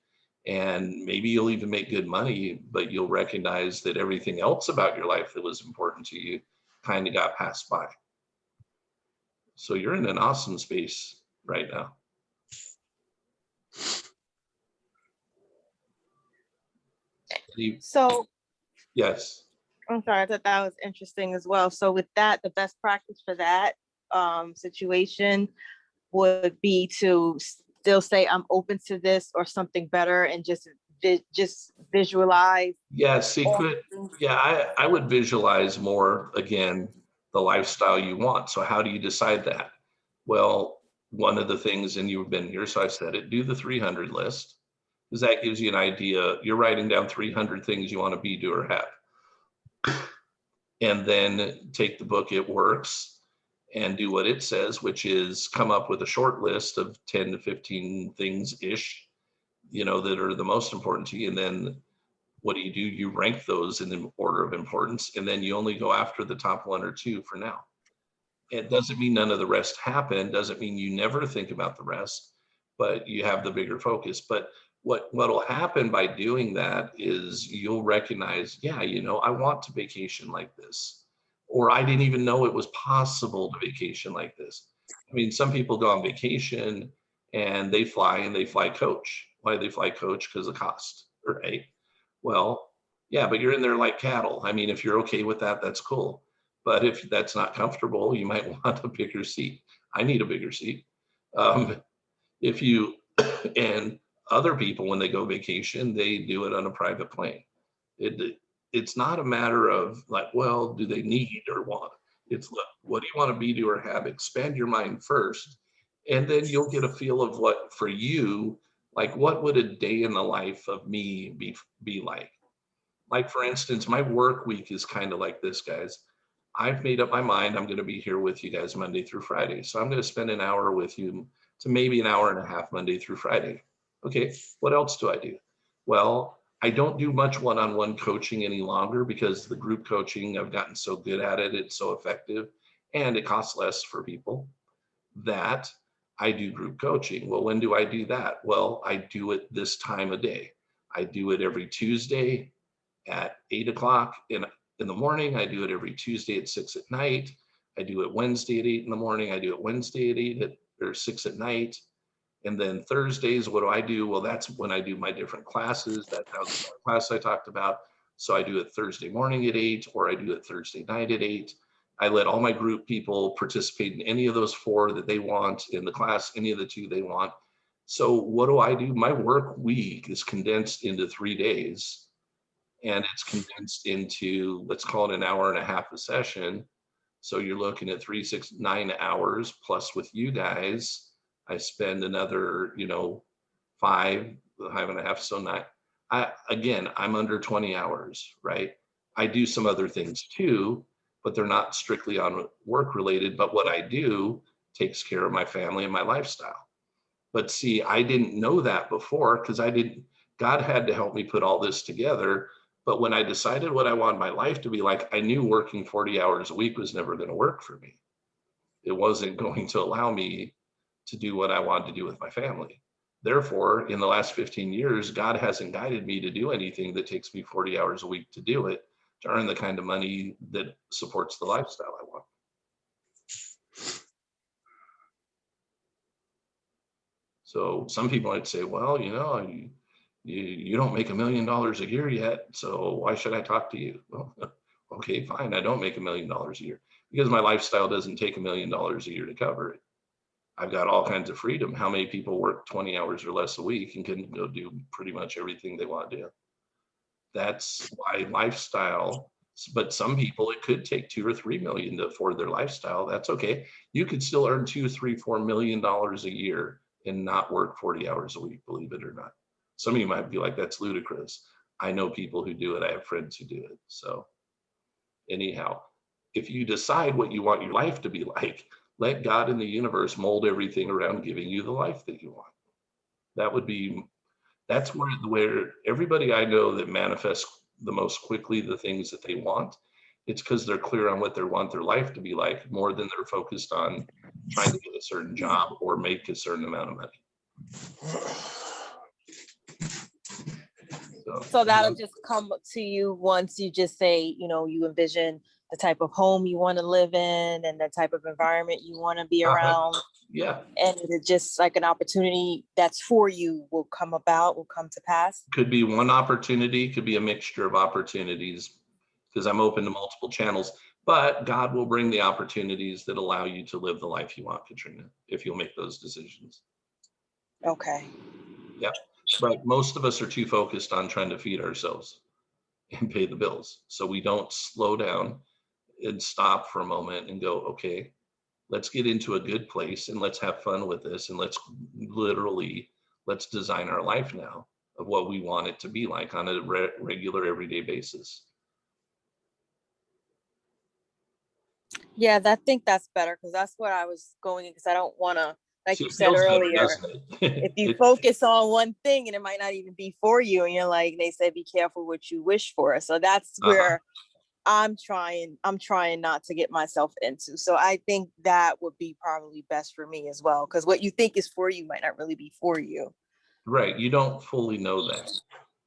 A: and maybe you'll even make good money, but you'll recognize that everything else about your life that was important to you kind of got passed by. So you're in an awesome space right now.
C: So
A: Yes.
C: I'm sorry, I thought that was interesting as well. So with that, the best practice for that situation would be to still say I'm open to this or something better, and just visualize.
A: Yeah, secret. Yeah, I would visualize more, again, the lifestyle you want. So how do you decide that? Well, one of the things, and you've been here, so I said it, do the 300 list, because that gives you an idea. You're writing down 300 things you want to be, do, or have. And then take the book, It Works, and do what it says, which is come up with a short list of 10 to 15 things-ish, that are the most important to you. And then what do? You rank those in the order of importance, and then you only go after the top one or two for now. It doesn't mean none of the rest happen, doesn't mean you never think about the rest, but you have the bigger focus. But what'll happen by doing that is you'll recognize, yeah, I want to vacation like this, or I didn't even know it was possible to vacation like this. I mean, some people go on vacation and they fly coach. Why do they fly coach? Because of cost, right? Well, yeah, but you're in there like cattle. I mean, if you're okay with that, that's cool. But if that's not comfortable, you might want a bigger seat. I need a bigger seat. If you and other people, when they go vacation, they do it on a private plane. It's not a matter of like, well, do they need or want? It's what do you want to be, do, or have? Expand your mind first, and then you'll get a feel of what for you, like what would a day in the life of me be like? Like for instance, my work week is kind of like this, guys. I've made up my mind I'm going to be here with you guys Monday through Friday. So I'm going to spend an hour with you to maybe an hour and a half Monday through Friday. Okay, what else do I do? Well, I don't do much one-on-one coaching any longer because the group coaching, I've gotten so good at it, it's so effective, and it costs less for people that I do group coaching. Well, when do I do that? Well, I do it this time of day. I do it every Tuesday at 8 o'clock in the morning. I do it every Tuesday at 6 at night. I do it Wednesday at 8 in the morning. I do it Wednesday at 8 or 6 at night. And then Thursdays, what do I do? Well, that's when I do my different classes. That class I talked about. So I do it Thursday morning at 8, or I do it Thursday night at 8. I let all my group people participate in any of those 4 that they want in the class, any of the 2 they want. So what do? My work week is condensed into 3 days, and it's condensed into, let's call it an hour and a half a session. So you're looking at 3, 6, 9 hours, plus with you guys, I spend another, 5.5. So I'm under 20 hours, right? I do some other things too, but they're not strictly on work related. But what I do takes care of my family and my lifestyle. But see, I didn't know that before because God had to help me put all this together. But when I decided what I wanted my life to be like, I knew working 40 hours a week was never going to work for me. It wasn't going to allow me to do what I wanted to do with my family. Therefore, in the last 15 years, God hasn't guided me to do anything that takes me 40 hours a week to do it, to earn the kind of money that supports the lifestyle I want. So some people might say, well, you don't make $1 million a year yet, so why should I talk to you? Well, okay, fine. I don't make $1 million a year because my lifestyle doesn't take $1 million a year to cover it. I've got all kinds of freedom. How many people work 20 hours or less a week and can go do pretty much everything they want to do? That's why lifestyle But some people, it could take 2 or 3 million to afford their lifestyle. That's okay. You could still earn 2, 3, $4 million a year and not work 40 hours a week, believe it or not. Some of you might be like, that's ludicrous. I know people who do it. I have friends who do it. So anyhow, if you decide what you want your life to be like, let God in the universe mold everything around giving you the life that you want. That's where everybody I know that manifests the most quickly the things that they want, it's because they're clear on what they want their life to be like, more than they're focused on trying to get a certain job or make a certain amount of money.
C: So that'll just come to you once you just say, you envision the type of home you want to live in and the type of environment you want to be around.
A: Yeah.
C: And it's just like an opportunity that's for you will come to pass.
A: Could be one opportunity, could be a mixture of opportunities, because I'm open to multiple channels, but God will bring the opportunities that allow you to live the life you want, Katrina, if you'll make those decisions.
C: Okay.
A: Yeah. But most of us are too focused on trying to feed ourselves and pay the bills. So we don't slow down and stop for a moment and go, okay, let's get into a good place and let's have fun with this. And let's design our life now of what we want it to be like on a regular everyday basis.
C: Yeah, I think that's better, because that's what I was going, because I don't want to, like you said earlier, if you focus on one thing and it might not even be for you, and you're like, they said, be careful what you wish for. So that's where I'm trying not to get myself into. So I think that would be probably best for me as well, because what you think is for you might not really be for you.
A: Right. You don't fully know that.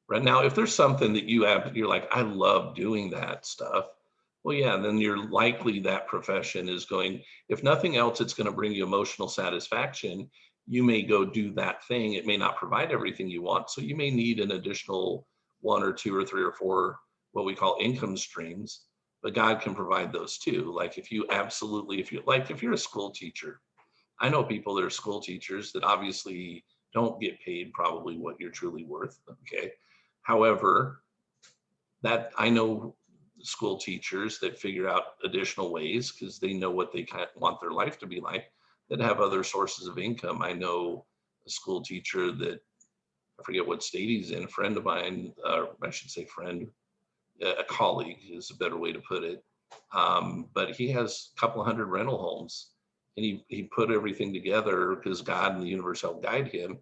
A: Right now, if there's something that you're like, I love doing that stuff. Well, yeah, then you're likely that profession is going, if nothing else, it's going to bring you emotional satisfaction. You may go do that thing. It may not provide everything you want. So you may need an additional 1 or 2 or 3 or 4, what we call income streams, but God can provide those too. Like if you're a school teacher, I know people that are school teachers that obviously don't get paid probably what you're truly worth. Okay. However, that I know school teachers that figure out additional ways because they know what they want their life to be like, that have other sources of income. I know a school teacher that, I forget what state he's in, a friend of mine, I should say friend, a colleague is a better way to put it. But he has a couple hundred rental homes, and he put everything together because God and the universe helped guide him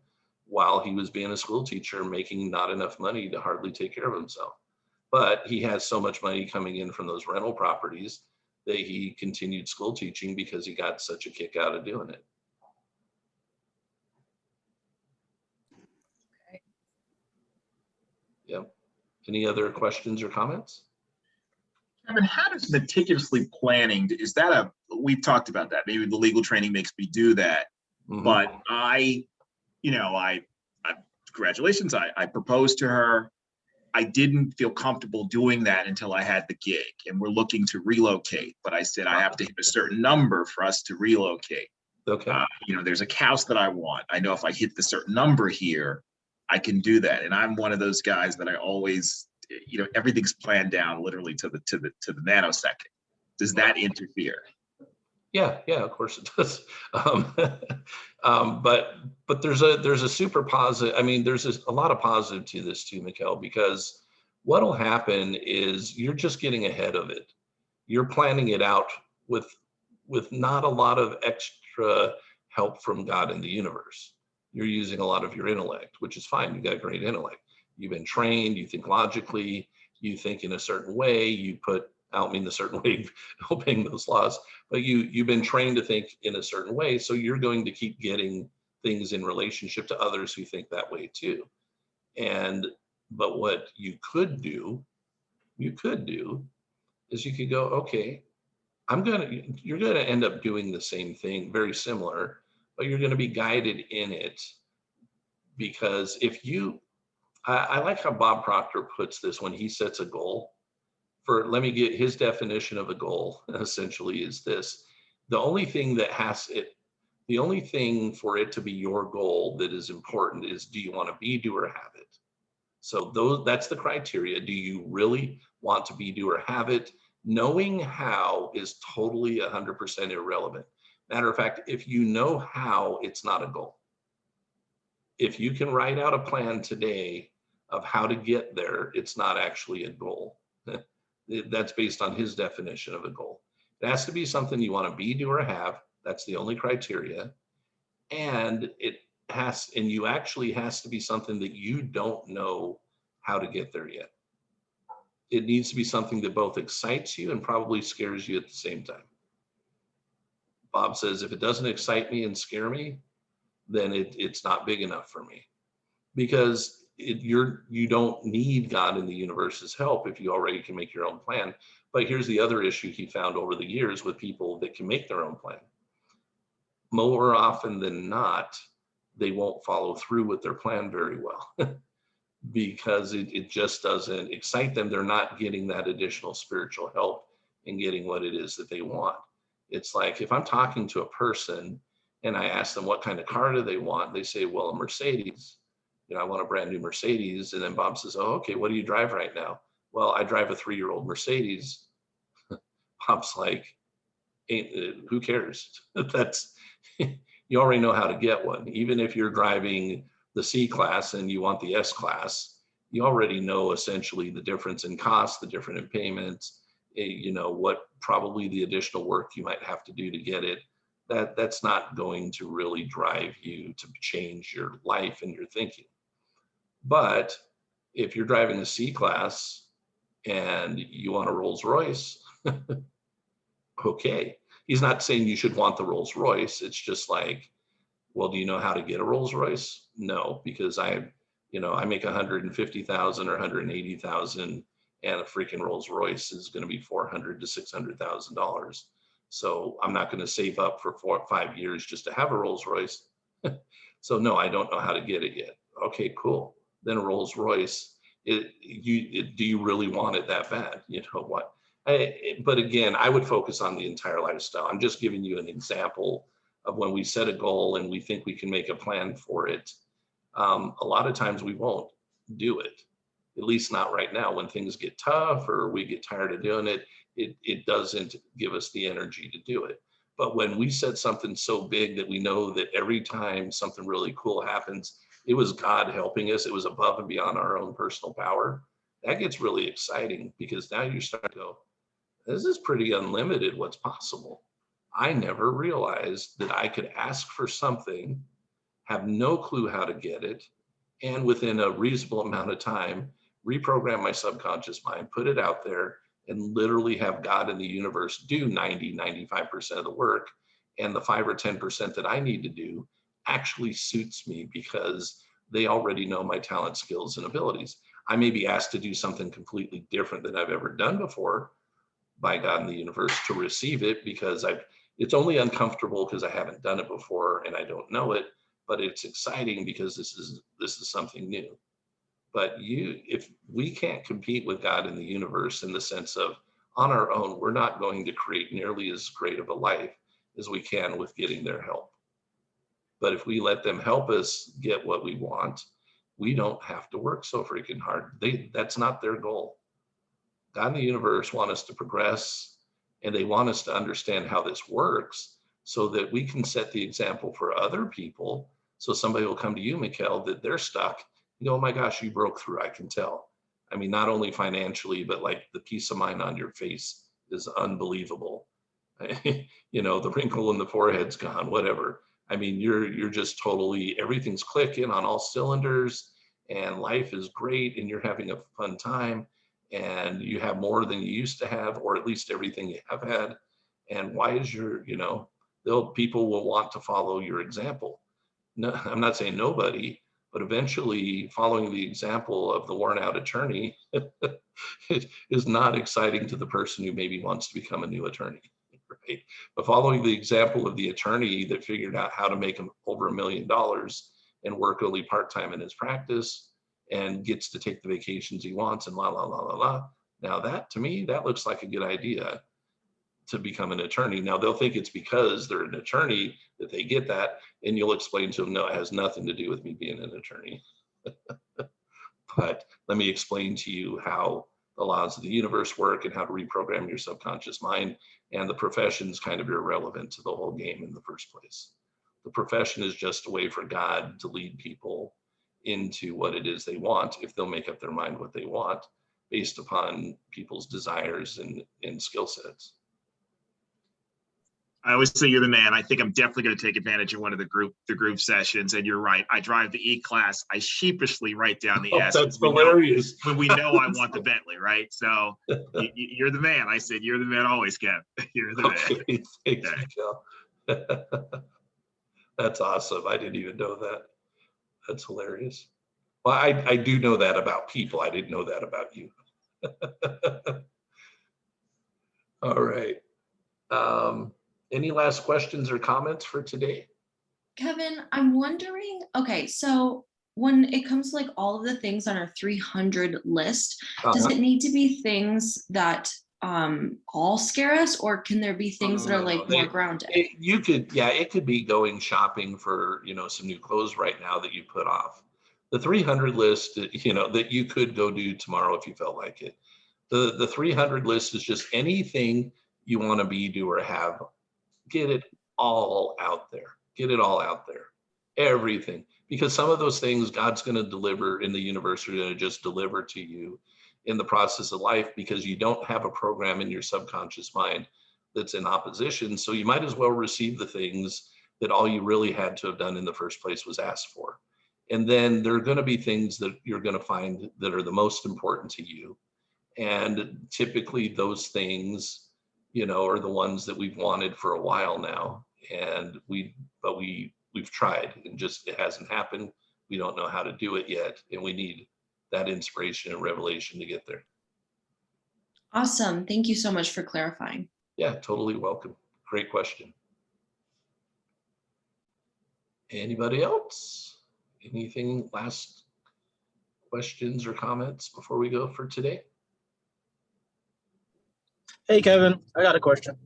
A: while he was being a school teacher, making not enough money to hardly take care of himself. But he has so much money coming in from those rental properties that he continued school teaching because he got such a kick out of doing it.
C: Okay.
A: Yep. Any other questions or comments?
B: Kevin, how does meticulously planning, we've talked about that. Maybe the legal training makes me do that. Mm-hmm. But congratulations, I proposed to her. I didn't feel comfortable doing that until I had the gig, and we're looking to relocate. But I said, I have to hit a certain number for us to relocate.
A: Okay.
B: There's a house that I want. I know if I hit the certain number here, I can do that. And I'm one of those guys that I always, everything's planned down literally to the nanosecond. Does that interfere?
A: Yeah, of course it does. But there's a super positive. I mean, there's a lot of positive to this too, Mikkel, because what'll happen is you're just getting ahead of it. You're planning it out with not a lot of extra help from God in the universe. You're using a lot of your intellect, which is fine. You got great intellect. You've been trained. You think logically. You think in a certain way. I don't mean a certain way of obeying those laws, but you've been trained to think in a certain way. So you're going to keep getting things in relationship to others who think that way too. But what you could do is you could go, okay, you're going to end up doing the same thing, very similar, but you're going to be guided in it. Because I like how Bob Proctor puts this when he sets a goal. Let me get his definition of a goal, essentially is this: the only thing for it to be your goal that is important is, do you want to be, do, or have it? So that's the criteria. Do you really want to be, do, or have it? Knowing how is totally 100% irrelevant. Matter of fact, if you know how, it's not a goal. If you can write out a plan today of how to get there, it's not actually a goal. That's based on his definition of a goal. It has to be something you want to be, do, or have. That's the only criteria. And you actually has to be something that you don't know how to get there yet. It needs to be something that both excites you and probably scares you at the same time. Bob says, if it doesn't excite me and scare me, then it's not big enough for me, because you don't need God in the universe's help if you already can make your own plan. But here's the other issue he found over the years with people that can make their own plan. More often than not, they won't follow through with their plan very well because it just doesn't excite them. They're not getting that additional spiritual help and getting what it is that they want. It's like if I'm talking to a person and I ask them what kind of car do they want, they say, well, a Mercedes. I want a brand new Mercedes. And then Bob says, oh, okay, what do you drive right now? Well, I drive a 3-year-old Mercedes. Bob's like, who cares? That's, you already know how to get one. Even if you're driving the C-Class and you want the S-Class, you already know essentially the difference in cost, the difference in payments, what probably the additional work you might have to do to get it. That's not going to really drive you to change your life and your thinking. But if you're driving a C-Class and you want a Rolls Royce, okay. He's not saying you should want the Rolls Royce. It's just like, well, do you know how to get a Rolls Royce? No, because I make 150,000 or 180,000, and a freaking Rolls Royce is going to be $400,000 to $600,000. So I'm not going to save up for 4 or 5 years just to have a Rolls Royce. So no, I don't know how to get it yet. Okay, cool. Then a Rolls Royce, do you really want it that bad? You know what? But again, I would focus on the entire lifestyle. I'm just giving you an example of when we set a goal and we think we can make a plan for it. A lot of times we won't do it, at least not right now. When things get tough or we get tired of doing it, it doesn't give us the energy to do it. But when we set something so big that we know that every time something really cool happens, it was God helping us, it was above and beyond our own personal power, that gets really exciting, because now you start to go, this is pretty unlimited what's possible. I never realized that I could ask for something, have no clue how to get it, and within a reasonable amount of time, reprogram my subconscious mind, put it out there, and literally have God in the universe do 90-95% of the work. And the 5 or 10% that I need to do actually suits me, because they already know my talent, skills, and abilities. I may be asked to do something completely different than I've ever done before by God in the universe to receive it, because it's only uncomfortable because I haven't done it before and I don't know it, but it's exciting because this is something new. But if we can't compete with God in the universe in the sense of on our own, we're not going to create nearly as great of a life as we can with getting their help. But if we let them help us get what we want, we don't have to work so freaking hard. That's not their goal. God in the universe want us to progress, and they want us to understand how this works so that we can set the example for other people. So somebody will come to you, Mikkel, that they're stuck. You go, oh my gosh, you broke through, I can tell. I mean, not only financially, but like the peace of mind on your face is unbelievable. The wrinkle in the forehead's gone, whatever. I mean, you're just totally, everything's clicking on all cylinders, and life is great, and you're having a fun time, and you have more than you used to have, or at least everything you have had. And why is people will want to follow your example. No, I'm not saying nobody, but eventually following the example of the worn out attorney is not exciting to the person who maybe wants to become a new attorney, right? But following the example of the attorney that figured out how to make over $1 million and work only part-time in his practice and gets to take the vacations he wants and la, la, la, la, la. Now that, to me, that looks like a good idea to become an attorney. Now they'll think it's because they're an attorney that they get that, and you'll explain to them, no, it has nothing to do with me being an attorney. but let me explain to you how the laws of the universe work and how to reprogram your subconscious mind. And the profession's kind of irrelevant to the whole game in the first place. The profession is just a way for God to lead people into what it is they want, if they'll make up their mind what they want based upon people's desires and skill sets.
B: I always say you're the man. I think I'm definitely going to take advantage of one of the group sessions. And you're right. I drive the E-Class. I sheepishly write down the S.
A: That's hilarious.
B: When we know I want the Bentley, right? So you're the man. I said, you're the man always, Kev. You're the man.
A: Thank you, Joe. That's awesome. I didn't even know that. That's hilarious. Well, I do know that about people. I didn't know that about you. All right. Any last questions or comments for today?
E: Kevin, I'm wondering, okay, so when it comes to like all of the things on our 300 list, does it need to be things that all scare us, or can there be things that are like more grounded?
A: It could be going shopping for, some new clothes right now that you put off. The 300 list, that you could go do tomorrow if you felt like it. The 300 list is just anything you want to be, do, or have. Get it all out there. Get it all out there. Everything. Because some of those things God's going to deliver in the universe are going to just deliver to you in the process of life, because you don't have a program in your subconscious mind that's in opposition. So you might as well receive the things that all you really had to have done in the first place was ask for. And then there are going to be things that you're going to find that are the most important to you. And typically those things, are the ones that we've wanted for a while now. And we've tried and just, it hasn't happened. We don't know how to do it yet. And we need that inspiration and revelation to get there.
E: Awesome. Thank you so much for clarifying.
A: Yeah, totally welcome. Great question. Anybody else? Anything, last questions or comments before we go for today?
F: Hey, Kevin, I got a question.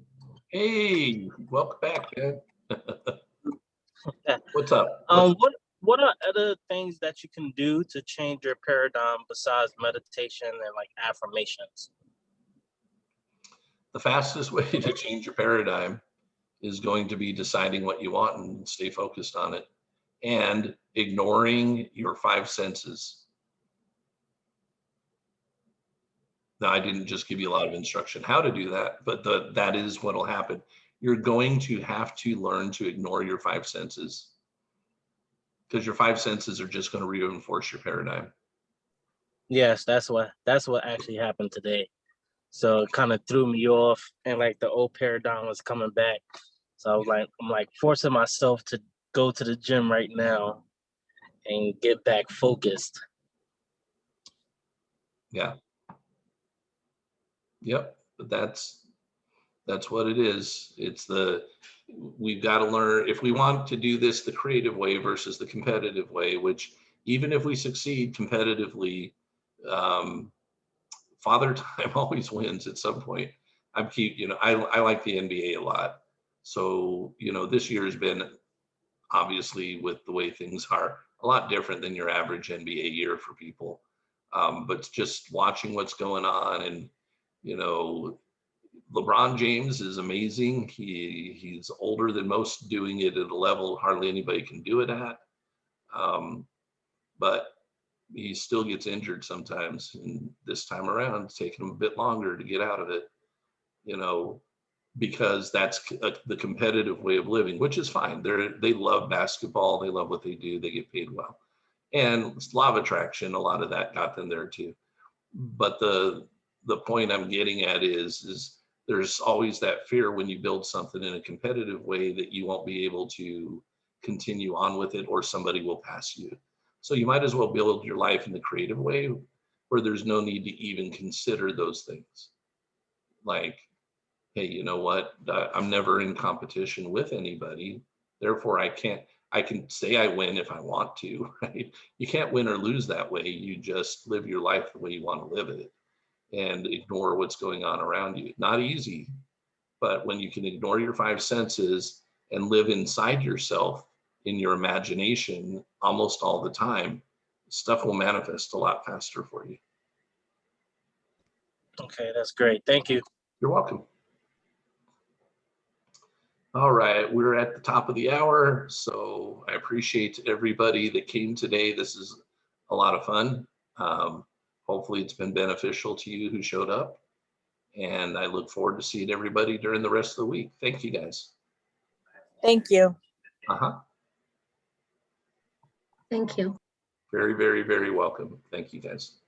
A: Hey, welcome back, man. What's up?
F: What are other things that you can do to change your paradigm besides meditation and like affirmations?
A: The fastest way to change your paradigm is going to be deciding what you want and stay focused on it, and ignoring your five senses. Now, I didn't just give you a lot of instruction how to do that, but that is what will happen. You're going to have to learn to ignore your five senses, because your five senses are just going to reinforce your paradigm.
F: Yes, that's what actually happened today. So it kind of threw me off, and like the old paradigm was coming back. So I was like, I'm like forcing myself to go to the gym right now and get back focused.
A: Yeah. Yep. But that's what it is. We've got to learn, if we want to do this the creative way versus the competitive way, which even if we succeed competitively, Father Time always wins at some point. I like the NBA a lot. So, this year has been, obviously, with the way things are, a lot different than your average NBA year for people. But just watching what's going on, and, LeBron James is amazing. He's older than most, doing it at a level hardly anybody can do it at. But he still gets injured sometimes. And this time around, it's taking him a bit longer to get out of it, because that's the competitive way of living, which is fine. They love basketball. They love what they do. They get paid well. And law of attraction, a lot of that got them there too. But the point I'm getting at is there's always that fear when you build something in a competitive way that you won't be able to continue on with it, or somebody will pass you. So you might as well build your life in the creative way, where there's no need to even consider those things. Like, hey, you know what? I'm never in competition with anybody. Therefore, I can say I win if I want to, right? You can't win or lose that way. You just live your life the way you want to live it, and ignore what's going on around you. Not easy, but when you can ignore your five senses and live inside yourself in your imagination almost all the time, stuff will manifest a lot faster for you.
F: Okay, that's great. Thank you.
A: You're welcome. All right, we're at the top of the hour, so I appreciate everybody that came today. This is a lot of fun. Hopefully it's been beneficial to you who showed up, and I look forward to seeing everybody during the rest of the week. Thank you, guys.
C: Thank you.
G: Thank you.
A: Very, very, very welcome. Thank you, guys.